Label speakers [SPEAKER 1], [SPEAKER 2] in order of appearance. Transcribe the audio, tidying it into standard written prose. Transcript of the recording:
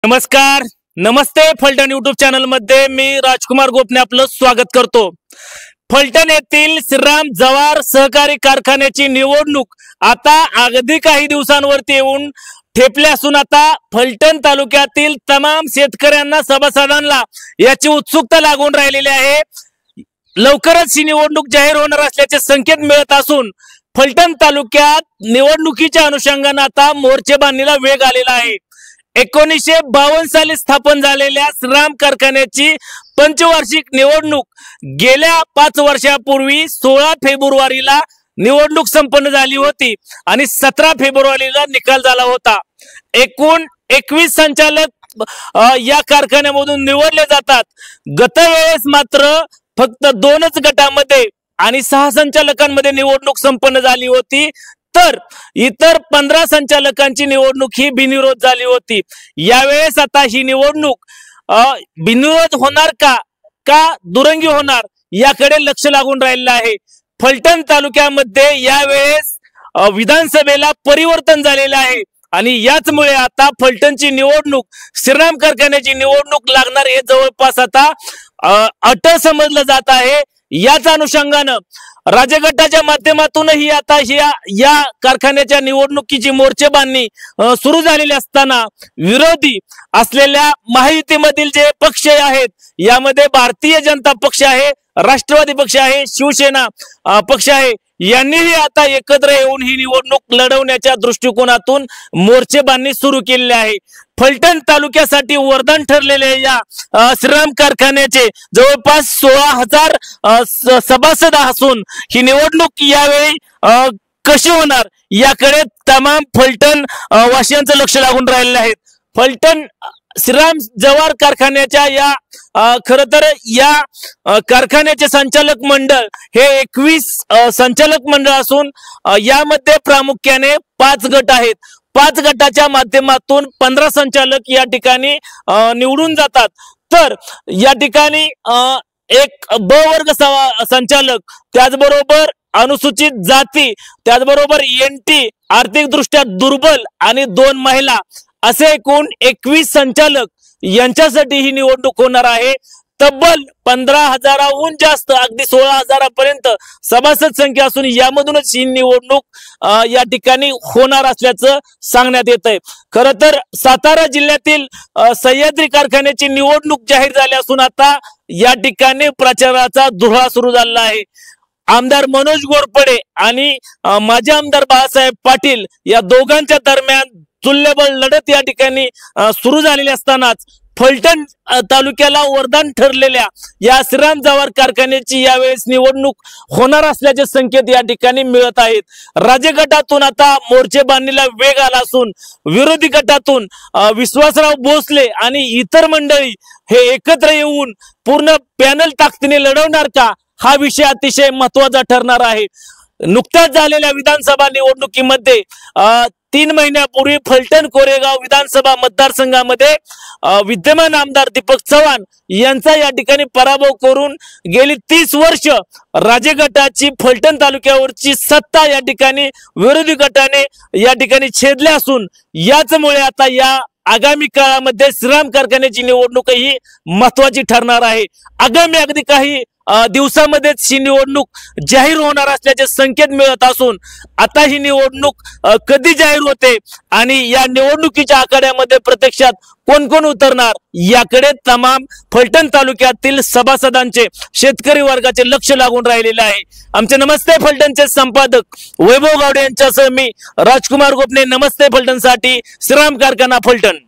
[SPEAKER 1] नमस्कार, नमस्ते. Phaltan YouTube channel मध्ये मी राजकुमार गोपने आपलं स्वागत करतो. फलटण येथील श्रीराम जवार सहकारी कारखान्याची निवडणूक आता अगदी काही दिवसांवरती येऊन ठेपली असून आता फलटण तालुक्यातील तमाम शेतकऱ्यांना सभासदांना याची उत्सुकता लागून राहिलेली आहे. लवकरच ही निवडणूक जाहीर होणार असल्याचे संकेत मिळत असून फलटण तालुक्यात निवडणुकीच्या अनुषंगाने आता मोर्चे बांधणीला वेग आलेला आहे. 1952 साली स्थापन झालेल्या श्रीराम कारखान्याची पंचवार्षिक निवडणूक गेल्या 5 वर्षापूर्वी 16 फेब्रुवारीला निवडणूक संपन्न झाली होती आणि 17 फेब्रुवारीला निकाल झाला होता. एकूण 21 संचालक या कारखान्यामधून निवडले जातात. गत वेळेस मात्र फक्त 2च गटामध्ये आणि 6 संचालकांमध्ये निवडणूक संपन्न झाली होती. तर इतर 15 संचालकांची निवडणूक ही बिनविरोध झाली होती. यावेळेस आता ही निवडणूक बिनविरोध होणार का दुरंगी होणार याकडे लक्ष लागून राहिलेलं आहे. फलटण तालुक्यामध्ये यावेळेस विधानसभेला परिवर्तन झालेलं आहे आणि याचमुळे आता फलटणची निवडणूक श्रीराम कारखान्याची निवडणूक लागणार हे जवळपास आता अट समजलं जात आहे. याच अनुषंगानं राजगटाच्या माध्यमातूनही आता या कारखान्याच्या निवडणुकीची मोर्चे बांधणी सुरू झालेली असताना विरोधी असलेल्या महायुतीमधील जे पक्ष आहेत यामध्ये भारतीय जनता पक्ष आहे, राष्ट्रवादी पक्ष आहे, शिवसेना पक्ष आहे, यांनीही आता एकत्र येऊन ही निवडणूक लढवण्याच्या दृष्टिकोनातून मोर्चे बांधणी सुरू केलेली आहे. फलटण तालुक्यासाठी वरदान ठरलेले या श्रीराम कारखान्याचे जवळपास 16,000 सभासद असून ही निवडणूक यावेळी कशी होणार याकडे तमाम फलटण वासियांचं लक्ष लागून राहिलेलं आहे. फलटण श्रीराम जवार कारखान्याच्या या खरं तर या कारखान्याचे संचालक मंडळ हे 21 संचालक मंडळ असून यामध्ये प्रामुख्याने 5 गट आहेत. 5 गटाच्या माध्यमातून 15 संचालक या ठिकाणी निवडून जातात. तर या ठिकाणी एक ब वर्ग संचालक, त्याचबरोबर अनुसूचित जाती, त्याचबरोबर NT आर्थिक दृष्ट्या दुर्बल आणि 2 महिला असे एकूण 21 संचालक यांच्यासाठी ही निवडणूक होणार आहे. तब्बल 15,000हून जास्त अगदी 16,000 पर्यंत सभासद संख्या असून यामधूनच ही निवडणूक या ठिकाणी होणार असल्याचं सांगण्यात येत आहे. खरं तर सातारा जिल्ह्यातील सह्याद्री कारखान्याची निवडणूक जाहीर झाली असून आता या ठिकाणी प्रचाराचा धुळा सुरू झाला आहे. आमदार मनोज घोरपडे आणि माजी आमदार बाळासाहेब पाटील या दोघांच्या दरम्यान तुल्यबळ लढत या ठिकाणी सुरू झालेली असतानाच फलटण तालुक्याला वरदान ठरलेल्या या श्रीराम जवार कारखान्याची यावेळेस निवडणूक होणार असल्याचे संकेत या ठिकाणी मिळत आहेत. राज्य गटातून आता मोर्चे बांधणीला वेग आला असून विरोधी गटातून विश्वासराव भोसले आणि इतर मंडळी हे एकत्र येऊन पूर्ण पॅनल ताकदीने लढवणार का हा विषय अतिशय महत्वाचा ठरणार आहे. नुकत्याच झालेल्या विधानसभा निवडणुकीमध्ये 3 महिन्यापूर्वी फलटण कोरेगाव विधानसभा मतदारसंघामध्ये विद्यमान आमदार दीपक चव्हाण यांचा या ठिकाणी पराभव करून गेली 30 वर्ष राजगटाची फलटण तालुक्यावरची सत्ता या ठिकाणी विरोधी गटाने या ठिकाणी छेदले असून याचमुळे आता या आगामी काळामध्ये श्रीराम कारखान्याची निवडणूक ही महत्वाची ठरणार आहे. आगामी अगदी काही दिवसामध्येच ही निवडणूक जाहीर होणार असल्याचे संकेत मिळत असून आता ही निवडणूक कधी जाहीर होते आणि या निवडणुकीच्या आखाड्यामध्ये प्रत्यक्षात कोण कोण उतरणार याकडे तमाम फलटण तालुक्यातील सभासदांचे, शेतकरी वर्गाचे लक्ष लागून राहिलेले आहे. आमचे नमस्ते फलटणचे संपादक वैभव गावडे यांच्यासह मी राजकुमार गोपने, नमस्ते फलटणसाठी श्रीराम कारखाना फलटण.